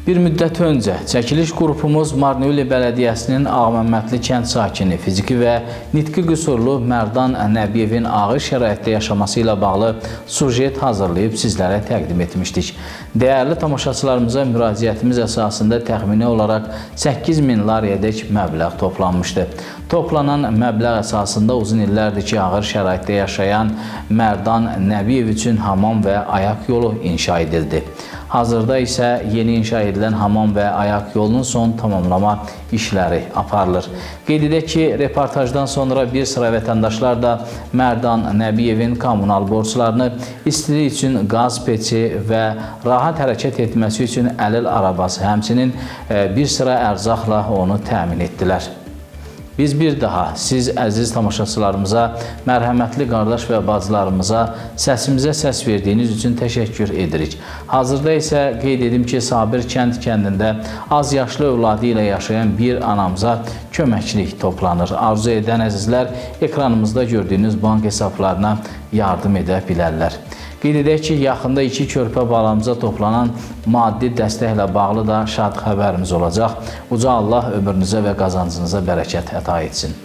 Bir müddət öncə çəkiliş qrupumuz Marnevli Bələdiyyəsinin Ağməmmədli kənd sakini, fiziki və nitqi qüsurlu Mərdan Nəbiyevin ağır şəraitdə yaşaması ilə bağlı sujet hazırlayıb sizlərə təqdim etmişdik. Dəyərli tamaşaçılarımıza müraciətimiz əsasında təxmini olaraq 8000 lariyədək məbləğ toplanmışdı. Toplanan məbləğ əsasında uzun illərdir ki, ağır şəraitdə yaşayan Mərdan Nəbiyev üçün hamam və ayaq yolu inşa edildi. Hazırda isə yeni inşa edilən hamam və ayaq yolunun son tamamlama işləri aparılır. Qeyd edək ki, reportajdan sonra bir sıra vətəndaşlar da Mərdan Nəbiyevin kommunal borclarını, istilik üçün qaz peçi və rahat hərəkət etməsi üçün əlil arabası, həmçinin bir sıra ərzaqla onu təmin etdilər. Biz bir daha siz əziz tamaşaçılarımıza, mərhəmətli qardaş və bacılarımıza səsimizə səs verdiyiniz üçün təşəkkür edirik. Hazırda isə qeyd edim ki, Sabir kəndində az yaşlı övladı ilə yaşayan bir anamıza köməklik toplanır. Arzu edən əzizlər ekranımızda gördüyünüz bank hesablarına yardım edə bilərlər. Qeyd edək ki, yaxında 2 körpə balamıza toplanan maddi dəstəklə bağlı da şad xəbərimiz olacaq. Uca Allah ömrünüzə və qazancınıza bərəkət əta etsin.